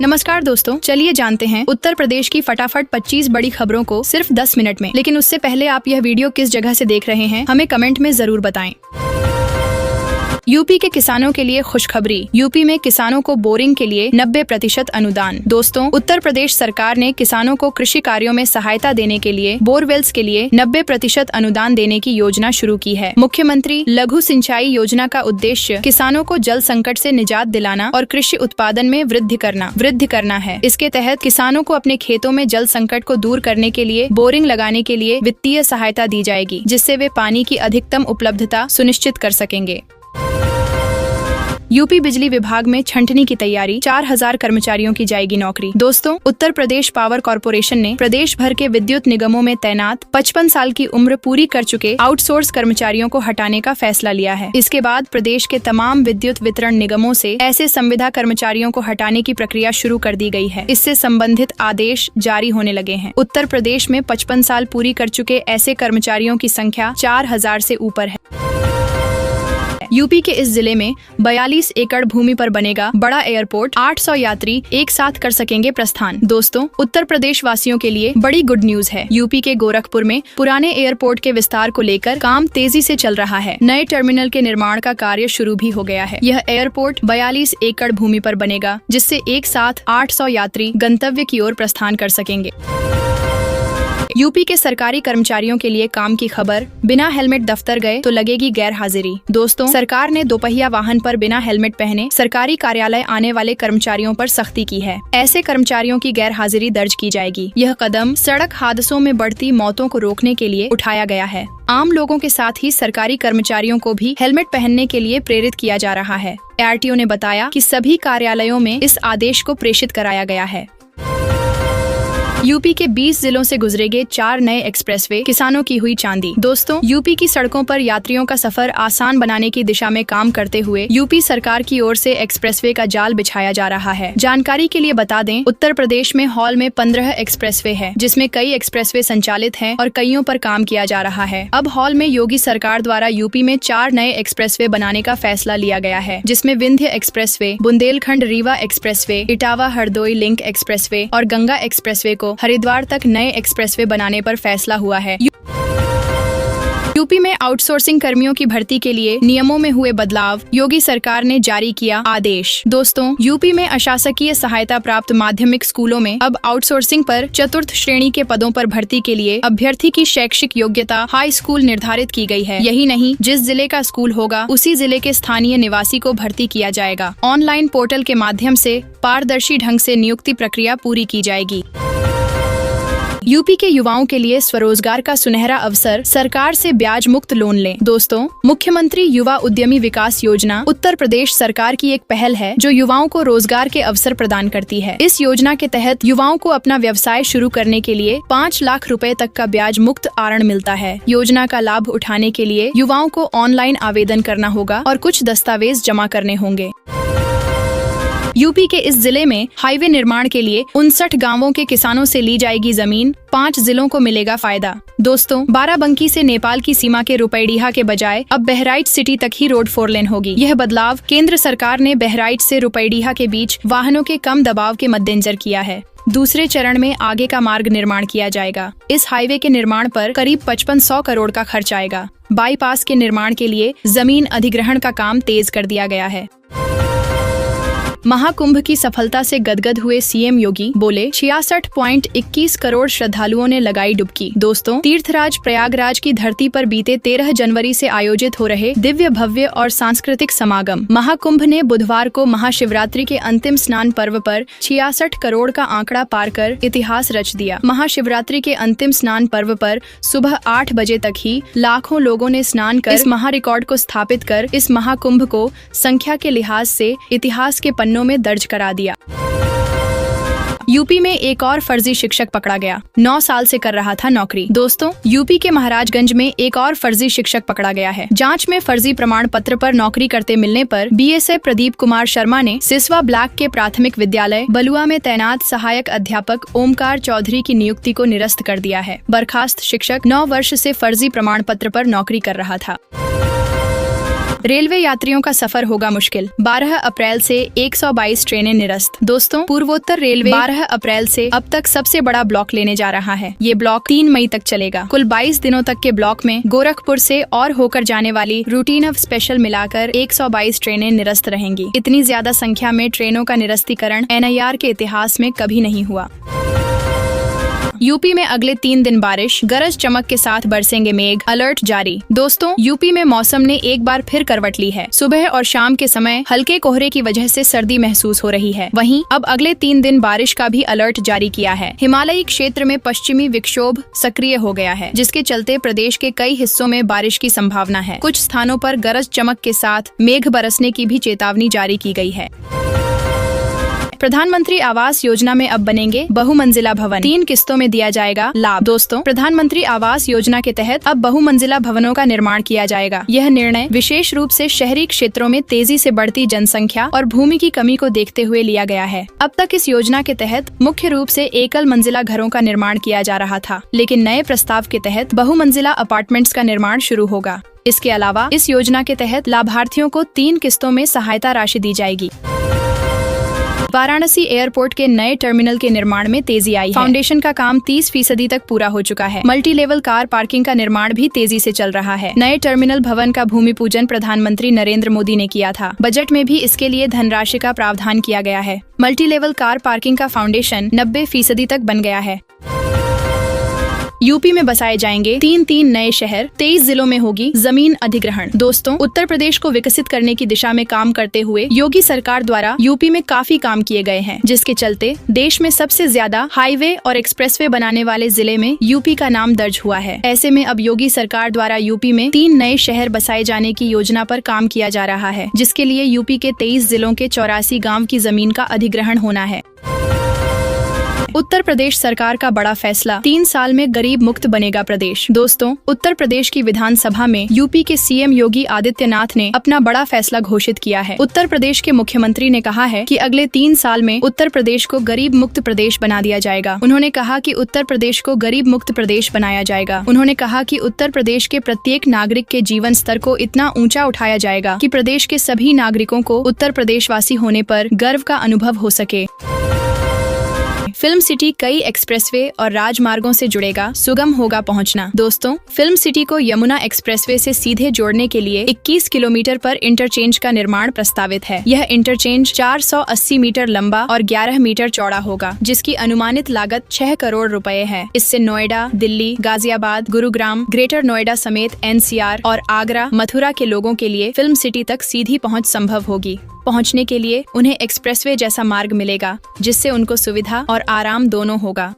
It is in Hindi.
नमस्कार दोस्तों, चलिए जानते हैं उत्तर प्रदेश की फटाफट 25 बड़ी खबरों को सिर्फ 10 मिनट में। लेकिन उससे पहले आप यह वीडियो किस जगह से देख रहे हैं हमें कमेंट में जरूर बताएं। यूपी के किसानों के लिए खुशखबरी। यूपी में किसानों को बोरिंग के लिए 90% अनुदान। दोस्तों, उत्तर प्रदेश सरकार ने किसानों को कृषि कार्यों में सहायता देने के लिए बोरवेल्स के लिए 90% अनुदान देने की योजना शुरू की है। मुख्यमंत्री लघु सिंचाई योजना का उद्देश्य किसानों को जल संकट से निजात दिलाना और कृषि उत्पादन में वृद्धि करना है। इसके तहत किसानों को अपने खेतों में जल संकट को दूर करने के लिए बोरिंग लगाने के लिए वित्तीय सहायता दी जाएगी, जिससे वे पानी की अधिकतम उपलब्धता सुनिश्चित कर सकेंगे। यूपी बिजली विभाग में छंटनी की तैयारी, 4000 कर्मचारियों की जाएगी नौकरी। दोस्तों, उत्तर प्रदेश पावर कॉर्पोरेशन ने प्रदेश भर के विद्युत निगमों में तैनात 55 साल की उम्र पूरी कर चुके आउटसोर्स कर्मचारियों को हटाने का फैसला लिया है। इसके बाद प्रदेश के तमाम विद्युत वितरण निगमों से ऐसे संविदा कर्मचारियों को हटाने की प्रक्रिया शुरू कर दी गई है। इससे संबंधित आदेश जारी होने लगे हैं। उत्तर प्रदेश में 55 साल पूरी कर चुके ऐसे कर्मचारियों की संख्या 4000 से ऊपर है। यूपी के इस जिले में 42 एकड़ भूमि पर बनेगा बड़ा एयरपोर्ट। 800 यात्री एक साथ कर सकेंगे प्रस्थान। दोस्तों, उत्तर प्रदेश वासियों के लिए बड़ी गुड न्यूज है। यूपी के गोरखपुर में पुराने एयरपोर्ट के विस्तार को लेकर काम तेजी से चल रहा है। नए टर्मिनल के निर्माण का कार्य शुरू भी हो गया है। यह एयरपोर्ट 42 एकड़ भूमि पर बनेगा, जिससे एक साथ 800 यात्री गंतव्य की ओर प्रस्थान कर सकेंगे। यूपी के सरकारी कर्मचारियों के लिए काम की खबर। बिना हेलमेट दफ्तर गए तो लगेगी गैर हाजिरी। दोस्तों, सरकार ने दोपहिया वाहन पर बिना हेलमेट पहने सरकारी कार्यालय आने वाले कर्मचारियों पर सख्ती की है। ऐसे कर्मचारियों की गैर हाजिरी दर्ज की जाएगी। यह कदम सड़क हादसों में बढ़ती मौतों को रोकने के लिए उठाया गया है। आम लोगों के साथ ही सरकारी कर्मचारियों को भी हेलमेट पहनने के लिए प्रेरित किया जा रहा है। आरटीओ ने बताया कि सभी कार्यालयों में इस आदेश को प्रेषित कराया गया है। यूपी के 20 जिलों से गुजरेंगे 4 नए एक्सप्रेसवे, किसानों की हुई चांदी। दोस्तों, यूपी की सड़कों पर यात्रियों का सफर आसान बनाने की दिशा में काम करते हुए यूपी सरकार की ओर से एक्सप्रेसवे का जाल बिछाया जा रहा है। जानकारी के लिए बता दें, उत्तर प्रदेश में हाल में 15 एक्सप्रेसवे है, जिसमें कई एक्सप्रेसवे संचालित हैं और कईयों पर काम किया जा रहा है। अब हाल में योगी सरकार द्वारा यूपी में 4 नए एक्सप्रेसवे बनाने का फैसला लिया गया है, जिसमें Vindhya expressway, Bundelkhand Rewa expressway, Etawah Hardoi link expressway और गंगा एक्सप्रेसवे को हरिद्वार तक नए एक्सप्रेसवे बनाने पर फैसला हुआ है। यूपी में आउटसोर्सिंग कर्मियों की भर्ती के लिए नियमों में हुए बदलाव, योगी सरकार ने जारी किया आदेश। दोस्तों, यूपी में अशासकीय सहायता प्राप्त माध्यमिक स्कूलों में अब आउटसोर्सिंग पर 4th श्रेणी के पदों पर भर्ती के लिए अभ्यर्थी की शैक्षिक योग्यता हाई स्कूल निर्धारित की गई है। यही नहीं, जिस जिले का स्कूल होगा उसी जिले के स्थानीय निवासी को भर्ती किया जाएगा। ऑनलाइन पोर्टल के माध्यम से पारदर्शी ढंग से नियुक्ति प्रक्रिया पूरी की जाएगी। यूपी के युवाओं के लिए स्वरोजगार का सुनहरा अवसर, सरकार से ब्याज मुक्त लोन लें। दोस्तों, मुख्यमंत्री युवा उद्यमी विकास योजना उत्तर प्रदेश सरकार की एक पहल है जो युवाओं को रोजगार के अवसर प्रदान करती है। इस योजना के तहत युवाओं को अपना व्यवसाय शुरू करने के लिए 5 लाख रुपए तक का ब्याज मुक्त ऋण मिलता है। योजना का लाभ उठाने के लिए युवाओं को ऑनलाइन आवेदन करना होगा और कुछ दस्तावेज जमा करने होंगे। यूपी के इस जिले में हाईवे निर्माण के लिए 59 गांवों के किसानों से ली जाएगी जमीन, 5 जिलों को मिलेगा फायदा। दोस्तों, बाराबंकी से नेपाल की सीमा के रुपैडीहा के बजाय अब बहराइच सिटी तक ही रोड 4 लेन होगी। यह बदलाव केंद्र सरकार ने बहराइच से रुपैडीहा के बीच वाहनों के कम दबाव के मद्देनजर किया है। दूसरे चरण में आगे का मार्ग निर्माण किया जाएगा। इस हाईवे के निर्माण पर करीब 5500 करोड़ का खर्च आएगा। बाईपास के निर्माण के लिए जमीन अधिग्रहण का काम तेज कर दिया गया है। महाकुंभ की सफलता से गदगद हुए सीएम योगी, बोले 66.21 करोड़ श्रद्धालुओं ने लगाई डुबकी। दोस्तों, तीर्थराज प्रयागराज की धरती पर बीते 13 जनवरी से आयोजित हो रहे दिव्य भव्य और सांस्कृतिक समागम महाकुंभ ने बुधवार को महाशिवरात्रि के अंतिम स्नान पर्व पर 66 करोड़ का आंकड़ा पार कर इतिहास रच दिया। महाशिवरात्रि के अंतिम स्नान पर्व पर सुबह 8 बजे तक ही लाखों लोगों ने स्नान कर इस महा रिकॉर्ड को स्थापित कर इस महाकुंभ को संख्या के लिहाज से इतिहास के पन्नों में दर्ज करा दिया। यूपी में एक और फर्जी शिक्षक पकड़ा गया, 9 साल से कर रहा था नौकरी। दोस्तों, यूपी के महाराजगंज में एक और फर्जी शिक्षक पकड़ा गया है। जांच में फर्जी प्रमाण पत्र पर नौकरी करते मिलने पर बीएसए प्रदीप कुमार शर्मा ने सिसवा ब्लॉक के प्राथमिक विद्यालय बलुआ में तैनात सहायक अध्यापक ओमकार चौधरी की नियुक्ति को निरस्त कर दिया है। बर्खास्त शिक्षक 9 वर्ष से फर्जी प्रमाण पत्र पर नौकरी कर रहा था। रेलवे यात्रियों का सफर होगा मुश्किल। 12 अप्रैल से 122 ट्रेनें निरस्त। दोस्तों, पूर्वोत्तर रेलवे 12 अप्रैल से अब तक सबसे बड़ा ब्लॉक लेने जा रहा है। ये ब्लॉक 3 मई तक चलेगा। कुल 22 दिनों तक के ब्लॉक में गोरखपुर से और होकर जाने वाली रूटीन ऑफ स्पेशल मिलाकर 122 ट्रेनें निरस्त रहेंगी। इतनी ज्यादा संख्या में ट्रेनों का निरस्तीकरण NIR के इतिहास में कभी नहीं हुआ। यूपी में अगले 3 दिन बारिश, गरज चमक के साथ बरसेंगे मेघ, अलर्ट जारी। दोस्तों, यूपी में मौसम ने एक बार फिर करवट ली है। सुबह और शाम के समय हल्के कोहरे की वजह से सर्दी महसूस हो रही है। वहीं अब अगले 3 दिन बारिश का भी अलर्ट जारी किया है। हिमालयी क्षेत्र में पश्चिमी विक्षोभ सक्रिय हो गया है, जिसके चलते प्रदेश के कई हिस्सों में बारिश की संभावना है। कुछ स्थानों पर गरज चमक के साथ मेघ बरसने की भी चेतावनी जारी की गई है। प्रधानमंत्री आवास योजना में अब बनेंगे बहुमंजिला भवन, 3 किस्तों में दिया जाएगा लाभ। दोस्तों, प्रधानमंत्री आवास योजना के तहत अब बहुमंजिला भवनों का निर्माण किया जाएगा। यह निर्णय विशेष रूप से शहरी क्षेत्रों में तेजी से बढ़ती जनसंख्या और भूमि की कमी को देखते हुए लिया गया है। अब तक इस योजना के तहत मुख्य रूप से एकल मंजिला घरों का निर्माण किया जा रहा था, लेकिन नए प्रस्ताव के तहत बहुमंजिला अपार्टमेंट्स का निर्माण शुरू होगा। इसके अलावा इस योजना के तहत लाभार्थियों को 3 किस्तों में सहायता राशि दी जाएगी। वाराणसी एयरपोर्ट के नए टर्मिनल के निर्माण में तेजी आई है। फाउंडेशन का काम 30% तक पूरा हो चुका है। मल्टी लेवल कार पार्किंग का निर्माण भी तेजी से चल रहा है। नए टर्मिनल भवन का भूमि पूजन प्रधानमंत्री नरेंद्र मोदी ने किया था। बजट में भी इसके लिए धनराशि का प्रावधान किया गया है। मल्टी लेवल कार पार्किंग का फाउंडेशन 90% तक बन गया है। यूपी में बसाए जाएंगे 3 नए शहर, 23 जिलों में होगी जमीन अधिग्रहण। दोस्तों, उत्तर प्रदेश को विकसित करने की दिशा में काम करते हुए योगी सरकार द्वारा यूपी में काफी काम किए गए हैं, जिसके चलते देश में सबसे ज्यादा हाईवे और एक्सप्रेसवे बनाने वाले जिले में यूपी का नाम दर्ज हुआ है। ऐसे में अब योगी सरकार द्वारा यूपी में 3 नए शहर बसाए जाने की योजना पर काम किया जा रहा है, जिसके लिए यूपी के 23 जिलों के 84 गाँव की जमीन का अधिग्रहण होना है। उत्तर प्रदेश सरकार का बड़ा फैसला, 3 साल में गरीब मुक्त बनेगा प्रदेश। दोस्तों, उत्तर प्रदेश की विधानसभा में यूपी के CM योगी आदित्यनाथ ने अपना बड़ा फैसला घोषित किया है। उत्तर प्रदेश के मुख्यमंत्री ने कहा है कि अगले 3 साल में उत्तर प्रदेश को गरीब मुक्त प्रदेश बना दिया जाएगा। उन्होंने कहा कि उत्तर प्रदेश को गरीब मुक्त प्रदेश बनाया जाएगा। उन्होंने कहा कि उत्तर प्रदेश के प्रत्येक नागरिक के जीवन स्तर को इतना ऊंचा उठाया जाएगा कि प्रदेश के सभी नागरिकों को उत्तर प्रदेशवासी होने पर गर्व का अनुभव हो सके। फिल्म सिटी कई एक्सप्रेसवे और राजमार्गों से जुड़ेगा, सुगम होगा पहुंचना। दोस्तों, फिल्म सिटी को यमुना एक्सप्रेसवे से सीधे जोड़ने के लिए 21 किलोमीटर पर इंटरचेंज का निर्माण प्रस्तावित है। यह इंटरचेंज 480 मीटर लंबा और 11 मीटर चौड़ा होगा, जिसकी अनुमानित लागत 6 करोड़ रुपए है। इससे नोएडा, दिल्ली, गाजियाबाद, गुरुग्राम, ग्रेटर नोएडा समेत NCR और आगरा, मथुरा के लोगों के लिए फिल्म सिटी तक सीधी पहुँच संभव होगी। पहुंचने के लिए उन्हें एक्सप्रेसवे जैसा मार्ग मिलेगा, जिससे उनको सुविधा और आराम दोनों होगा।